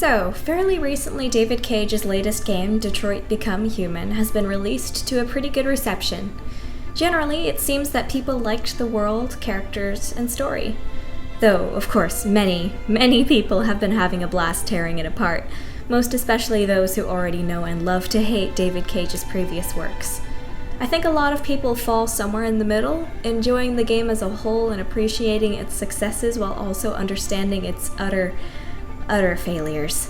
So, fairly recently, David Cage's latest game, Detroit: Become Human, has been released to a pretty good reception. Generally, it seems that people liked the world, characters, and story. Though, of course, many people have been having a blast tearing it apart, most especially those who already know and love to hate David Cage's previous works. I think a lot of people fall somewhere in the middle, enjoying the game as a whole and appreciating its successes while also understanding its utter failures.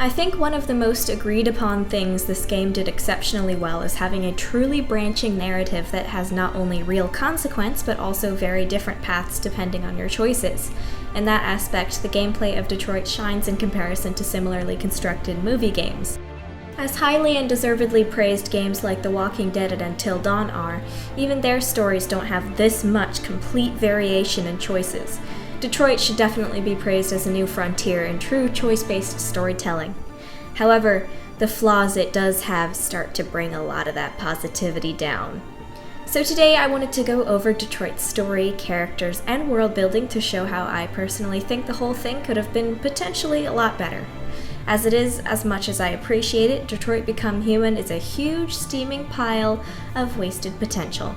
I think one of the most agreed upon things this game did exceptionally well is having a truly branching narrative that has not only real consequence, but also very different paths depending on your choices. In that aspect, the gameplay of Detroit shines in comparison to similarly constructed movie games. As highly and deservedly praised games like The Walking Dead and Until Dawn are, even their stories don't have this much complete variation in choices. Detroit should definitely be praised as a new frontier in true choice-based storytelling. However, the flaws it does have start to bring a lot of that positivity down. So today I wanted to go over Detroit's story, characters, and world building to show how I personally think the whole thing could have been potentially a lot better. As it is, as much as I appreciate it, Detroit: Become Human is a huge steaming pile of wasted potential.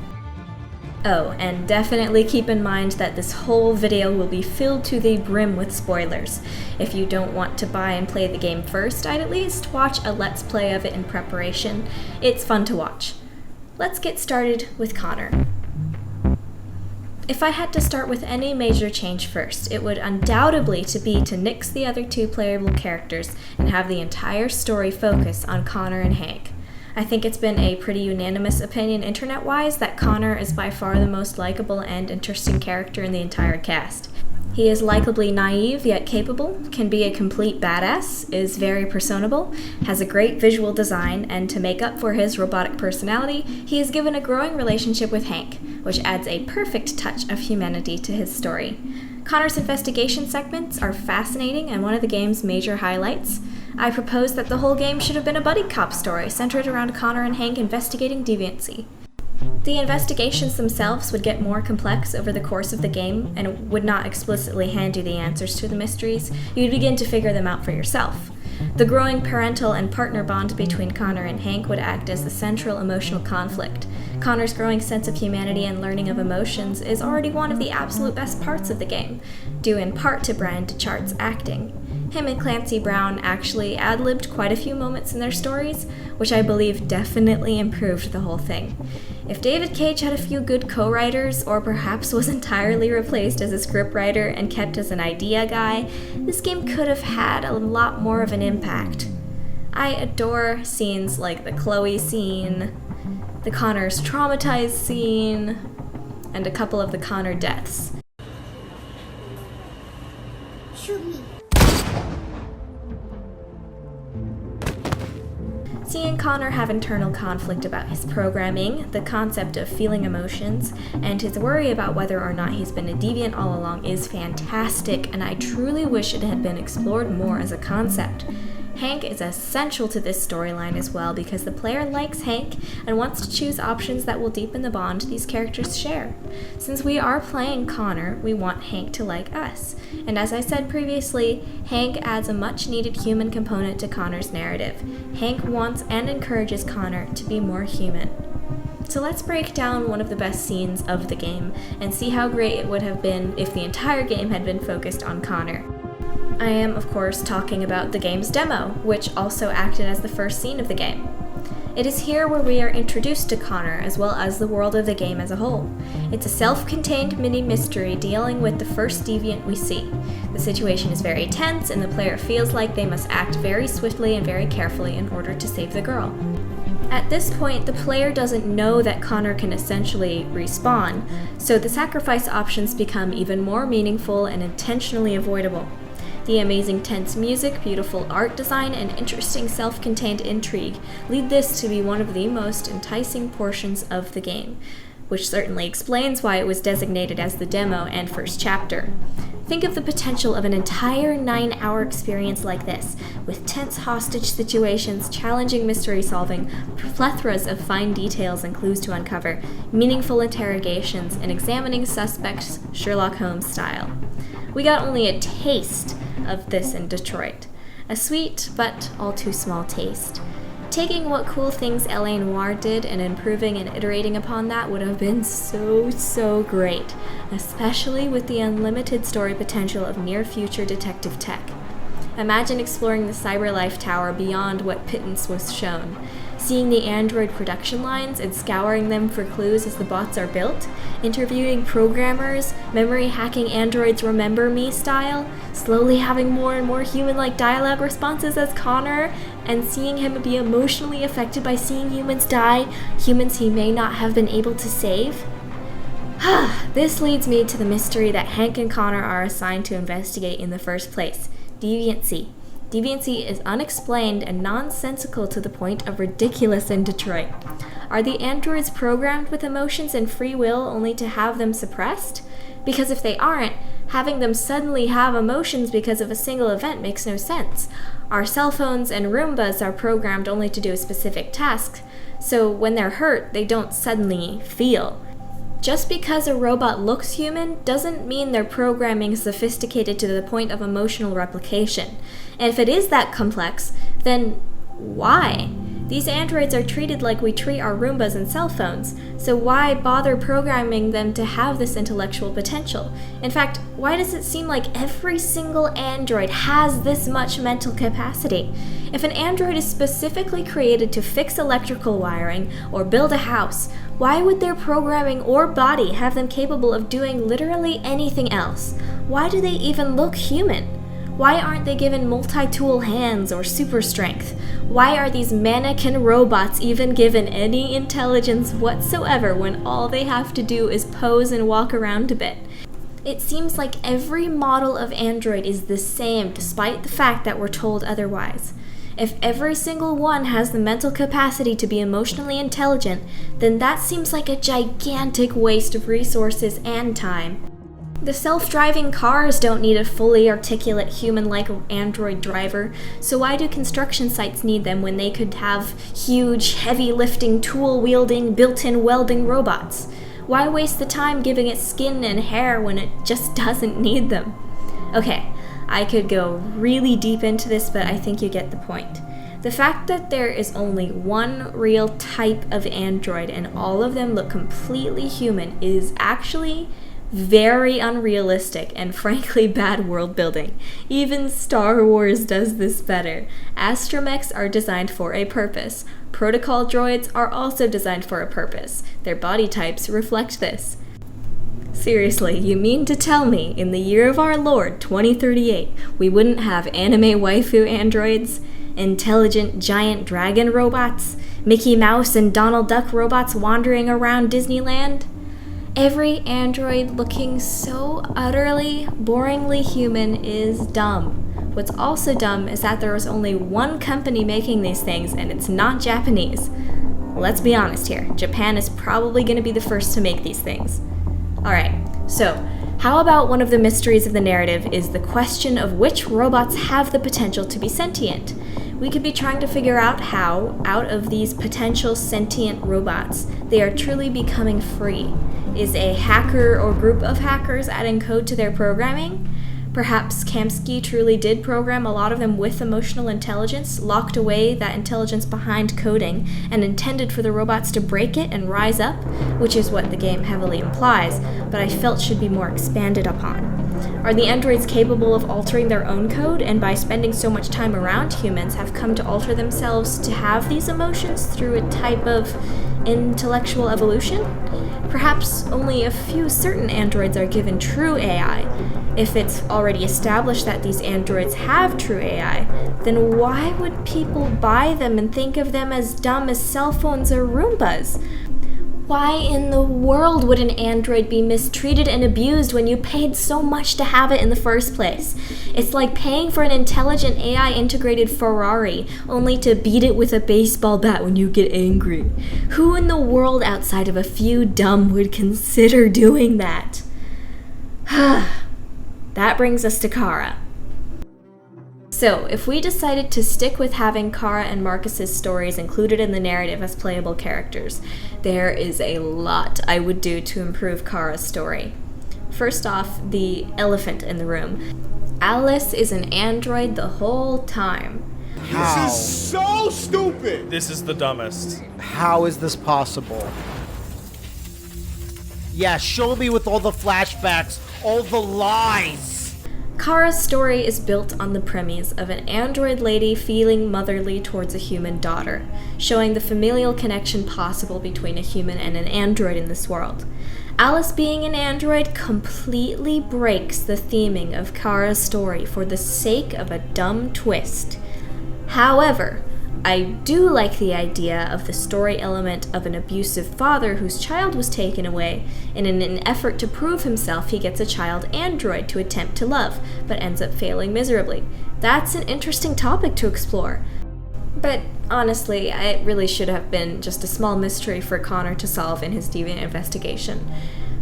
Oh, and definitely keep in mind that this whole video will be filled to the brim with spoilers. If you don't want to buy and play the game first, I'd at least watch a Let's Play of it in preparation. It's fun to watch. Let's get started with Connor. If I had to start with any major change first, it would undoubtedly be to nix the other two playable characters and have the entire story focus on Connor and Hank. I think it's been a pretty unanimous opinion internet-wise that Connor is by far the most likable and interesting character in the entire cast. He is likably naive yet capable, can be a complete badass, is very personable, has a great visual design, and to make up for his robotic personality, he is given a growing relationship with Hank, which adds a perfect touch of humanity to his story. Connor's investigation segments are fascinating and one of the game's major highlights. I propose that the whole game should have been a buddy cop story centered around Connor and Hank investigating deviancy. The investigations themselves would get more complex over the course of the game and would not explicitly hand you the answers to the mysteries. You'd begin to figure them out for yourself. The growing parental and partner bond between Connor and Hank would act as the central emotional conflict. Connor's growing sense of humanity and learning of emotions is already one of the absolute best parts of the game, due in part to Brian DeChart's acting. Him and Clancy Brown actually ad-libbed quite a few moments in their stories, which I believe definitely improved the whole thing. If David Cage had a few good co-writers, or perhaps was entirely replaced as a scriptwriter and kept as an idea guy, this game could have had a lot more of an impact. I adore scenes like the Chloe scene, the Connor's traumatized scene, and a couple of the Connor deaths. Shoot me. Seeing Connor have internal conflict about his programming, the concept of feeling emotions, and his worry about whether or not he's been a deviant all along is fantastic, and I truly wish it had been explored more as a concept. Hank is essential to this storyline as well because the player likes Hank and wants to choose options that will deepen the bond these characters share. Since we are playing Connor, we want Hank to like us. And as I said previously, Hank adds a much needed human component to Connor's narrative. Hank wants and encourages Connor to be more human. So let's break down one of the best scenes of the game and see how great it would have been if the entire game had been focused on Connor. I am, of course, talking about the game's demo, which also acted as the first scene of the game. It is here where we are introduced to Connor, as well as the world of the game as a whole. It's a self-contained mini-mystery dealing with the first deviant we see. The situation is very tense, and the player feels like they must act very swiftly and very carefully in order to save the girl. At this point, the player doesn't know that Connor can essentially respawn, so the sacrifice options become even more meaningful and intentionally avoidable. The amazing tense music, beautiful art design, and interesting self-contained intrigue lead this to be one of the most enticing portions of the game, which certainly explains why it was designated as the demo and first chapter. Think of the potential of an entire 9-hour experience like this, with tense hostage situations, challenging mystery solving, plethoras of fine details and clues to uncover, meaningful interrogations, and examining suspects Sherlock Holmes style. We got only a taste of this in Detroit. A sweet, but all too small taste. Taking what cool things L.A. Noire did and improving and iterating upon that would have been so great, especially with the unlimited story potential of near-future detective tech. Imagine exploring the CyberLife Tower beyond what pittance was shown, seeing the android production lines and scouring them for clues as the bots are built, interviewing programmers, memory hacking androids Remember Me style, slowly having more and more human-like dialogue responses as Connor, and seeing him be emotionally affected by seeing humans die, humans he may not have been able to save. This leads me to the mystery that Hank and Connor are assigned to investigate in the first place: deviancy. Deviancy is unexplained and nonsensical to the point of ridiculous in Detroit. Are the androids programmed with emotions and free will only to have them suppressed? Because if they aren't, having them suddenly have emotions because of a single event makes no sense. Our cell phones and Roombas are programmed only to do a specific task, so when they're hurt, they don't suddenly feel. Just because a robot looks human doesn't mean their programming is sophisticated to the point of emotional replication. And if it is that complex, then why? These androids are treated like we treat our Roombas and cell phones, so why bother programming them to have this intellectual potential? In fact, why does it seem like every single android has this much mental capacity? If an android is specifically created to fix electrical wiring or build a house, why would their programming or body have them capable of doing literally anything else? Why do they even look human? Why aren't they given multi-tool hands or super strength? Why are these mannequin robots even given any intelligence whatsoever when all they have to do is pose and walk around a bit? It seems like every model of android is the same despite the fact that we're told otherwise. If every single one has the mental capacity to be emotionally intelligent, then that seems like a gigantic waste of resources and time. The self-driving cars don't need a fully articulate human-like android driver, so why do construction sites need them when they could have huge, heavy-lifting, tool-wielding, built-in welding robots? Why waste the time giving it skin and hair when it just doesn't need them? Okay, I could go really deep into this, but I think you get the point. The fact that there is only one real type of android and all of them look completely human is actually very unrealistic and frankly bad world building. Even Star Wars does this better. Astromechs are designed for a purpose. Protocol droids are also designed for a purpose. Their body types reflect this. Seriously, you mean to tell me, in the year of our Lord, 2038, we wouldn't have anime waifu androids? Intelligent giant dragon robots? Mickey Mouse and Donald Duck robots wandering around Disneyland? Every android looking so utterly, boringly human is dumb. What's also dumb is that there is only one company making these things, and it's not Japanese. Let's be honest here, Japan is probably going to be the first to make these things. Alright, so how about one of the mysteries of the narrative is the question of which robots have the potential to be sentient? We could be trying to figure out how, out of these potential sentient robots, they are truly becoming free. Is a hacker or group of hackers adding code to their programming? Perhaps Kamsky truly did program a lot of them with emotional intelligence, locked away that intelligence behind coding, and intended for the robots to break it and rise up, which is what the game heavily implies, but I felt should be more expanded upon. Are the androids capable of altering their own code, and by spending so much time around humans have come to alter themselves to have these emotions through a type of intellectual evolution? Perhaps only a few certain androids are given true AI. If it's already established that these androids have true AI, then why would people buy them and think of them as dumb as cell phones or Roombas? Why in the world would an android be mistreated and abused when you paid so much to have it in the first place? It's like paying for an intelligent AI-integrated Ferrari, only to beat it with a baseball bat when you get angry. Who in the world outside of a few dumb would consider doing that? That brings us to Cara. So, if we decided to stick with having Cara and Marcus's stories included in the narrative as playable characters, there is a lot I would do to improve Cara's story. First off, the elephant in the room. Alice is an android the whole time. How? This is so stupid! This is the dumbest. How is this possible? Yeah, show me with all the flashbacks, all the lies! Cara's story is built on the premise of an android lady feeling motherly towards a human daughter, showing the familial connection possible between a human and an android in this world. Alice being an android completely breaks the theming of Cara's story for the sake of a dumb twist. However, I do like the idea of the story element of an abusive father whose child was taken away, and in an effort to prove himself, he gets a child android to attempt to love, but ends up failing miserably. That's an interesting topic to explore. But honestly, it really should have been just a small mystery for Connor to solve in his deviant investigation.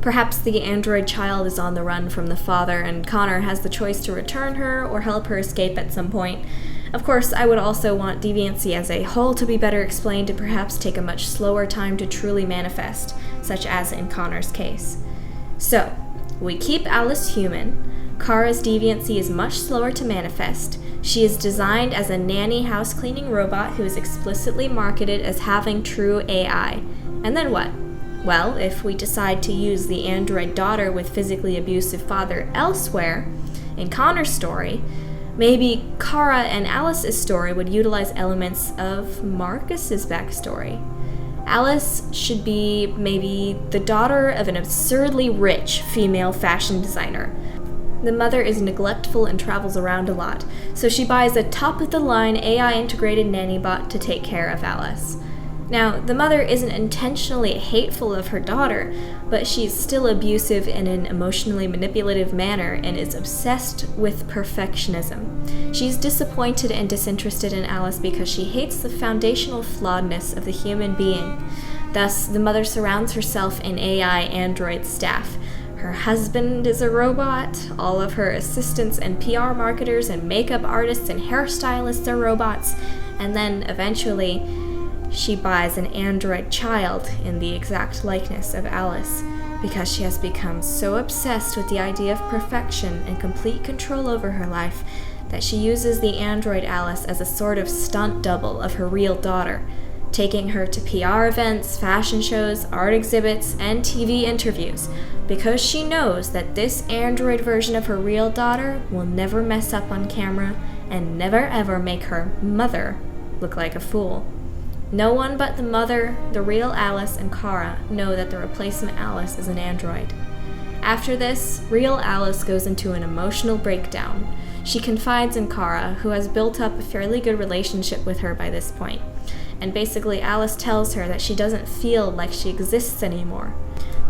Perhaps the android child is on the run from the father, and Connor has the choice to return her or help her escape at some point. Of course, I would also want deviancy as a whole to be better explained and perhaps take a much slower time to truly manifest, such as in Connor's case. So, we keep Alice human. Cara's deviancy is much slower to manifest. She is designed as a nanny house cleaning robot who is explicitly marketed as having true AI. And then what? Well, if we decide to use the android daughter with physically abusive father elsewhere, in Connor's story, maybe Cara and Alice's story would utilize elements of Marcus's backstory. Alice should be maybe the daughter of an absurdly rich female fashion designer. The mother is neglectful and travels around a lot, so she buys a top-of-the-line AI-integrated nanny bot to take care of Alice. Now, the mother isn't intentionally hateful of her daughter, but she's still abusive in an emotionally manipulative manner and is obsessed with perfectionism. She's disappointed and disinterested in Alice because she hates the foundational flawedness of the human being. Thus, the mother surrounds herself in AI android staff. Her husband is a robot, all of her assistants and PR marketers and makeup artists and hairstylists are robots, and then eventually she buys an android child in the exact likeness of Alice because she has become so obsessed with the idea of perfection and complete control over her life that she uses the android Alice as a sort of stunt double of her real daughter, taking her to PR events, fashion shows, art exhibits, and TV interviews because she knows that this android version of her real daughter will never mess up on camera and never ever make her mother look like a fool. No one but the mother, the real Alice, and Cara know that the replacement Alice is an android. After this, real Alice goes into an emotional breakdown. She confides in Cara, who has built up a fairly good relationship with her by this point. And basically, Alice tells her that she doesn't feel like she exists anymore.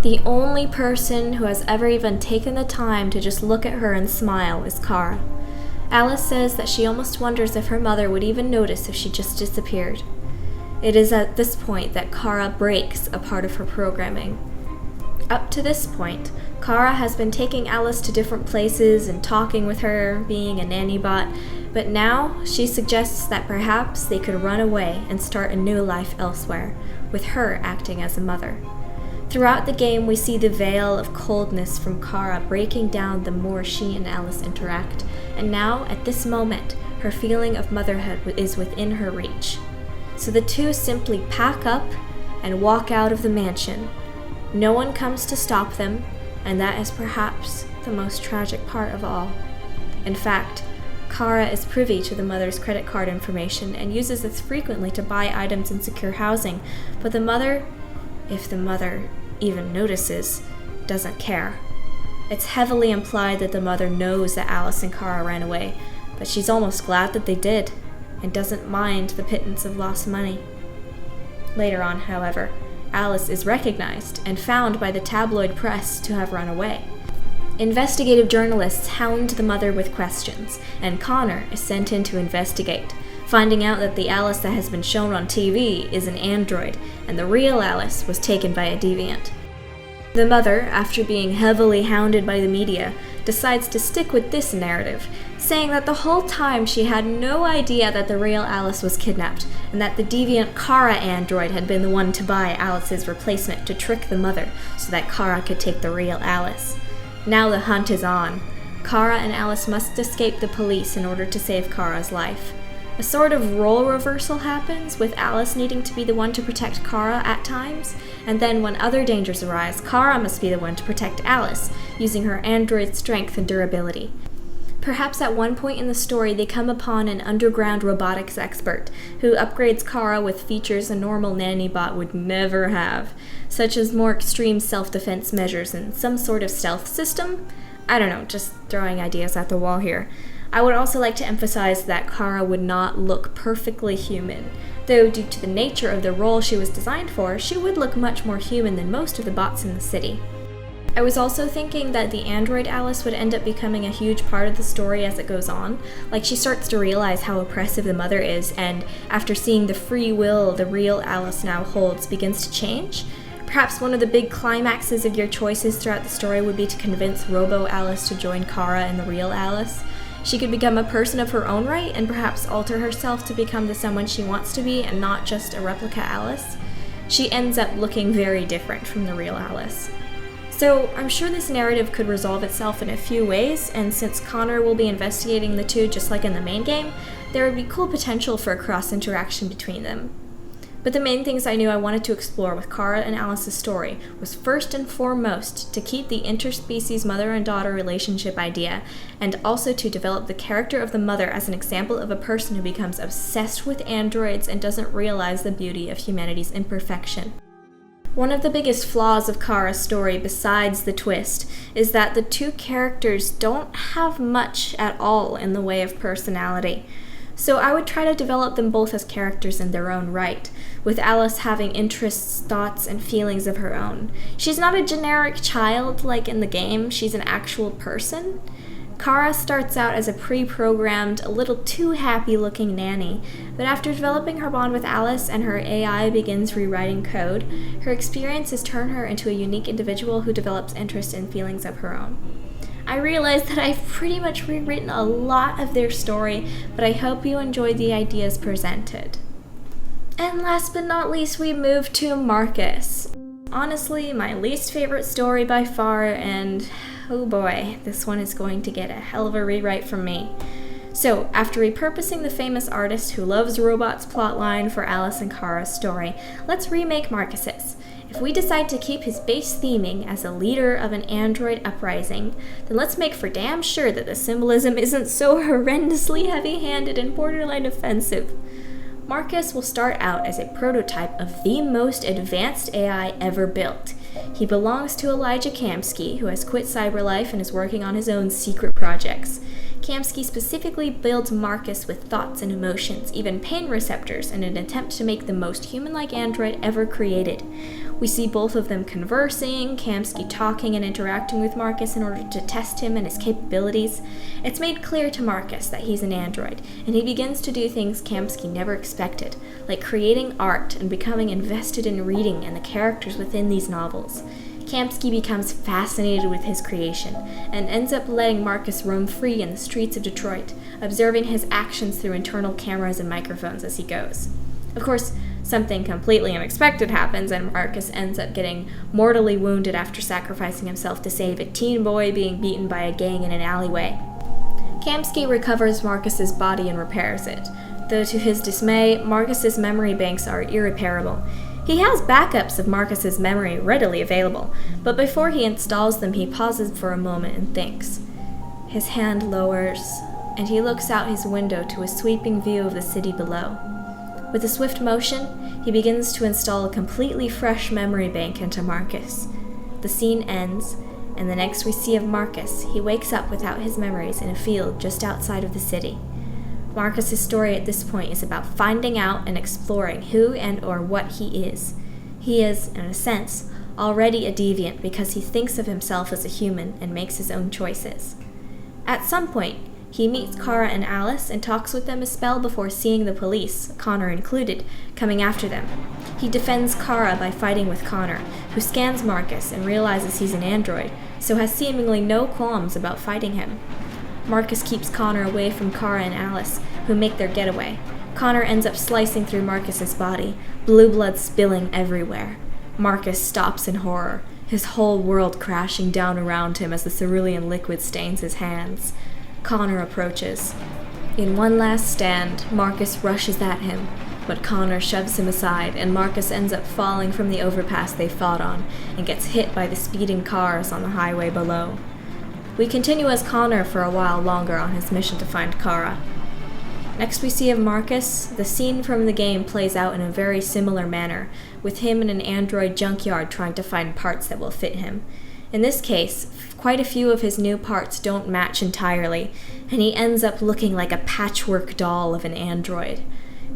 The only person who has ever even taken the time to just look at her and smile is Cara. Alice says that she almost wonders if her mother would even notice if she just disappeared. It is at this point that Cara breaks a part of her programming. Up to this point, Cara has been taking Alice to different places and talking with her, being a nanny bot, but now she suggests that perhaps they could run away and start a new life elsewhere, with her acting as a mother. Throughout the game, we see the veil of coldness from Cara breaking down the more she and Alice interact, and now, at this moment, her feeling of motherhood is within her reach. So the two simply pack up and walk out of the mansion. No one comes to stop them, and that is perhaps the most tragic part of all. In fact, Cara is privy to the mother's credit card information and uses this frequently to buy items and secure housing, but the mother, if the mother even notices, doesn't care. It's heavily implied that the mother knows that Alice and Cara ran away, but she's almost glad that they did, and doesn't mind the pittance of lost money. Later on, however, Alice is recognized and found by the tabloid press to have run away. Investigative journalists hound the mother with questions, and Connor is sent in to investigate, finding out that the Alice that has been shown on TV is an android, and the real Alice was taken by a deviant. The mother, after being heavily hounded by the media, decides to stick with this narrative, saying that the whole time she had no idea that the real Alice was kidnapped, and that the deviant Cara android had been the one to buy Alice's replacement to trick the mother so that Cara could take the real Alice. Now the hunt is on. Cara and Alice must escape the police in order to save Cara's life. A sort of role reversal happens, with Alice needing to be the one to protect Cara at times, and then when other dangers arise, Cara must be the one to protect Alice, using her android strength and durability. Perhaps at one point in the story they come upon an underground robotics expert who upgrades Cara with features a normal nanny bot would never have, such as more extreme self-defense measures and some sort of stealth system. I don't know, just throwing ideas at the wall here. I would also like to emphasize that Cara would not look perfectly human, though due to the nature of the role she was designed for, she would look much more human than most of the bots in the city. I was also thinking that the android Alice would end up becoming a huge part of the story as it goes on. Like, she starts to realize how oppressive the mother is, and after seeing the free will the real Alice now holds begins to change. Perhaps one of the big climaxes of your choices throughout the story would be to convince Robo-Alice to join Cara and the real Alice. She could become a person of her own right and perhaps alter herself to become the someone she wants to be and not just a replica Alice. She ends up looking very different from the real Alice. So I'm sure this narrative could resolve itself in a few ways, and since Connor will be investigating the two just like in the main game, there would be cool potential for a cross-interaction between them. But the main things I knew I wanted to explore with Cara and Alice's story was first and foremost to keep the interspecies mother and daughter relationship idea, and also to develop the character of the mother as an example of a person who becomes obsessed with androids and doesn't realize the beauty of humanity's imperfection. One of the biggest flaws of Cara's story, besides the twist, is that the two characters don't have much at all in the way of personality. So I would try to develop them both as characters in their own right, with Alice having interests, thoughts, and feelings of her own. She's not a generic child like in the game, she's an actual person. Cara starts out as a pre-programmed, a little too happy-looking nanny, but after developing her bond with Alice and her AI begins rewriting code, her experiences turn her into a unique individual who develops interest and feelings of her own. I realize that I've pretty much rewritten a lot of their story, but I hope you enjoyed the ideas presented. And last but not least, we move to Marcus. Honestly, my least favorite story by far, and oh boy, this one is going to get a hell of a rewrite from me. So, after repurposing the famous artist who loves robots plotline for Alice and Cara's story, let's remake Marcus's. If we decide to keep his base theming as a leader of an android uprising, then let's make for damn sure that the symbolism isn't so horrendously heavy-handed and borderline offensive. Marcus will start out as a prototype of the most advanced AI ever built. He belongs to Elijah Kamsky, who has quit cyberlife and is working on his own secret projects. Kamsky specifically builds Marcus with thoughts and emotions, even pain receptors, in an attempt to make the most human-like android ever created. We see both of them conversing, Kamsky talking and interacting with Marcus in order to test him and his capabilities. It's made clear to Marcus that he's an android, and he begins to do things Kamsky never expected, like creating art and becoming invested in reading and the characters within these novels. Kamsky becomes fascinated with his creation, and ends up letting Marcus roam free in the streets of Detroit, observing his actions through internal cameras and microphones as he goes. Of course, something completely unexpected happens, and Marcus ends up getting mortally wounded after sacrificing himself to save a teen boy being beaten by a gang in an alleyway. Kamsky recovers Marcus's body and repairs it, though to his dismay, Marcus's memory banks are irreparable. He has backups of Marcus's memory readily available, but before he installs them, he pauses for a moment and thinks. His hand lowers, and he looks out his window to a sweeping view of the city below. With a swift motion, he begins to install a completely fresh memory bank into Marcus. The scene ends, and the next we see of Marcus, he wakes up without his memories in a field just outside of the city. Marcus's story at this point is about finding out and exploring who and or what he is. He is, in a sense, already a deviant because he thinks of himself as a human and makes his own choices. At some point, he meets Cara and Alice and talks with them a spell before seeing the police, Connor included, coming after them. He defends Cara by fighting with Connor, who scans Marcus and realizes he's an android, so has seemingly no qualms about fighting him. Marcus keeps Connor away from Cara and Alice, who make their getaway. Connor ends up slicing through Marcus's body, blue blood spilling everywhere. Marcus stops in horror, his whole world crashing down around him as the cerulean liquid stains his hands. Connor approaches. In one last stand, Marcus rushes at him, but Connor shoves him aside, and Marcus ends up falling from the overpass they fought on and gets hit by the speeding cars on the highway below. We continue as Connor for a while longer on his mission to find Cara. Next we see of Marcus, the scene from the game plays out in a very similar manner, with him in an android junkyard trying to find parts that will fit him. In this case, quite a few of his new parts don't match entirely, and he ends up looking like a patchwork doll of an android.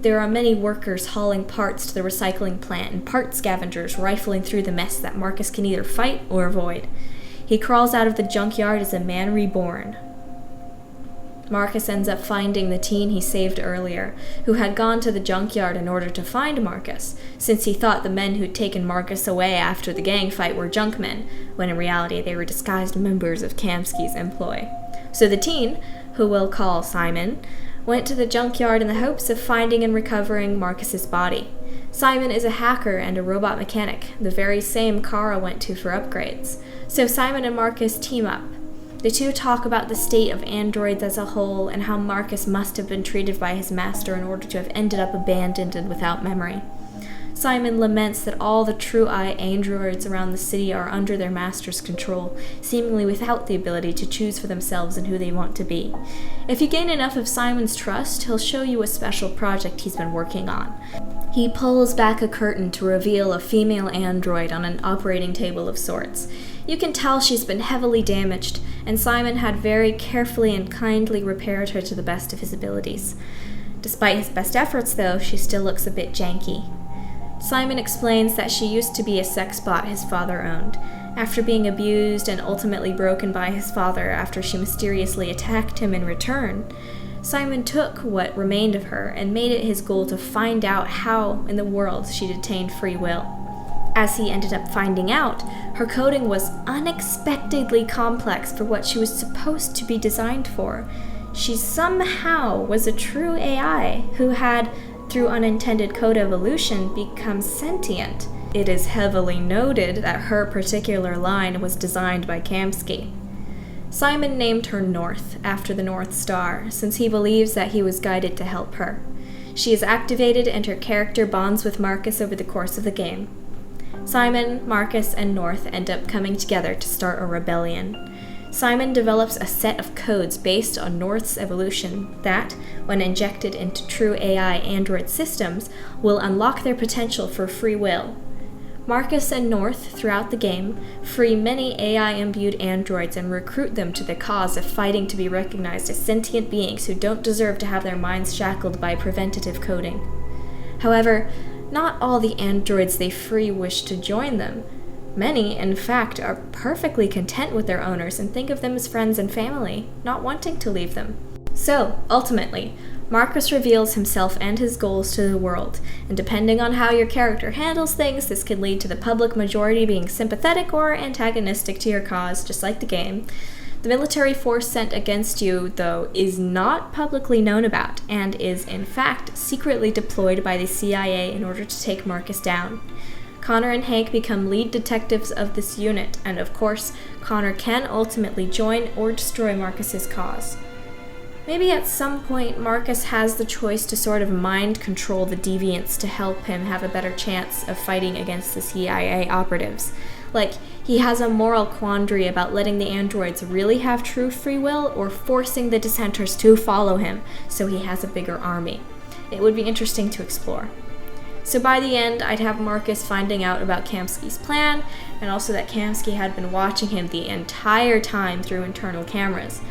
There are many workers hauling parts to the recycling plant and part scavengers rifling through the mess that Marcus can either fight or avoid. He crawls out of the junkyard as a man reborn. Marcus ends up finding the teen he saved earlier, who had gone to the junkyard in order to find Marcus, since he thought the men who'd taken Marcus away after the gang fight were junkmen, when in reality they were disguised members of Kamsky's employ. So the teen, who we'll call Simon, went to the junkyard in the hopes of finding and recovering Marcus's body. Simon is a hacker and a robot mechanic, the very same Cara went to for upgrades. So Simon and Marcus team up. The two talk about the state of androids as a whole and how Marcus must have been treated by his master in order to have ended up abandoned and without memory. Simon laments that all the true-eye androids around the city are under their master's control, seemingly without the ability to choose for themselves and who they want to be. If you gain enough of Simon's trust, he'll show you a special project he's been working on. He pulls back a curtain to reveal a female android on an operating table of sorts. You can tell she's been heavily damaged, and Simon had very carefully and kindly repaired her to the best of his abilities. Despite his best efforts, though, she still looks a bit janky. Simon explains that she used to be a sex bot his father owned. After being abused and ultimately broken by his father after she mysteriously attacked him in return, Simon took what remained of her and made it his goal to find out how in the world she'd attained free will. As he ended up finding out, her coding was unexpectedly complex for what she was supposed to be designed for. She somehow was a true AI who had, through unintended code evolution, become sentient. It is heavily noted that her particular line was designed by Kamsky. Simon named her North, after the North Star, since he believes that he was guided to help her. She is activated and her character bonds with Marcus over the course of the game. Simon, Marcus, and North end up coming together to start a rebellion. Simon develops a set of codes based on North's evolution that, when injected into true AI android systems, will unlock their potential for free will. Marcus and North, throughout the game, free many AI-imbued androids and recruit them to the cause of fighting to be recognized as sentient beings who don't deserve to have their minds shackled by preventative coding. However, not all the androids they free wish to join them. Many, in fact, are perfectly content with their owners and think of them as friends and family, not wanting to leave them. So, ultimately, Marcus reveals himself and his goals to the world, and depending on how your character handles things, this could lead to the public majority being sympathetic or antagonistic to your cause, just like the game. The military force sent against you, though, is not publicly known about, and is, in fact, secretly deployed by the CIA in order to take Marcus down. Connor and Hank become lead detectives of this unit, and of course, Connor can ultimately join or destroy Marcus's cause. Maybe at some point, Marcus has the choice to sort of mind control the deviants to help him have a better chance of fighting against the CIA operatives. Like, he has a moral quandary about letting the androids really have true free will or forcing the dissenters to follow him so he has a bigger army. It would be interesting to explore. So by the end, I'd have Marcus finding out about Kamsky's plan, and also that Kamsky had been watching him the entire time through internal cameras.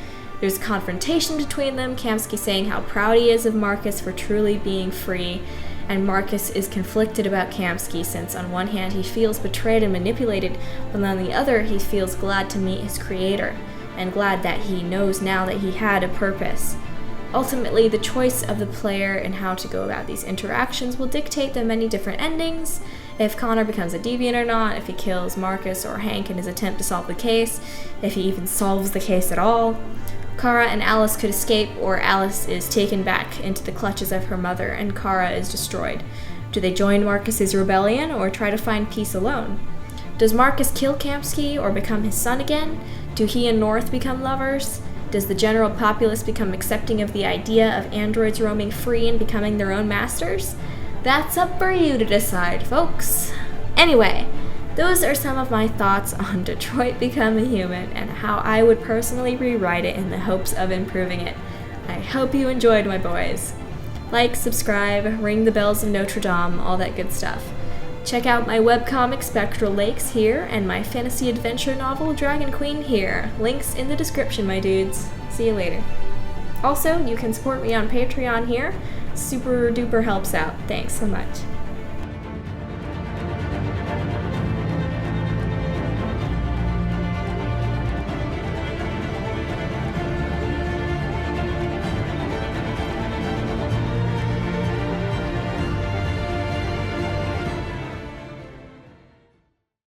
There's a confrontation between them, Kamsky saying how proud he is of Marcus for truly being free, and Marcus is conflicted about Kamsky since on one hand he feels betrayed and manipulated, but on the other he feels glad to meet his creator, and glad that he knows now that he had a purpose. Ultimately, the choice of the player and how to go about these interactions will dictate the many different endings, if Connor becomes a deviant or not, if he kills Marcus or Hank in his attempt to solve the case, if he even solves the case at all. Cara and Alice could escape, or Alice is taken back into the clutches of her mother and Cara is destroyed. Do they join Marcus's rebellion or try to find peace alone? Does Marcus kill Kamsky or become his son again? Do he and North become lovers? Does the general populace become accepting of the idea of androids roaming free and becoming their own masters? That's up for you to decide, folks. Anyway, those are some of my thoughts on Detroit Become Human and how I would personally rewrite it in the hopes of improving it. I hope you enjoyed, my boys. Like, subscribe, ring the bells of Notre Dame, all that good stuff. Check out my webcomic Spectral Lakes here and my fantasy adventure novel Dragon Queen here. Links in the description, my dudes. See you later. Also, you can support me on Patreon here. Super duper helps out. Thanks so much.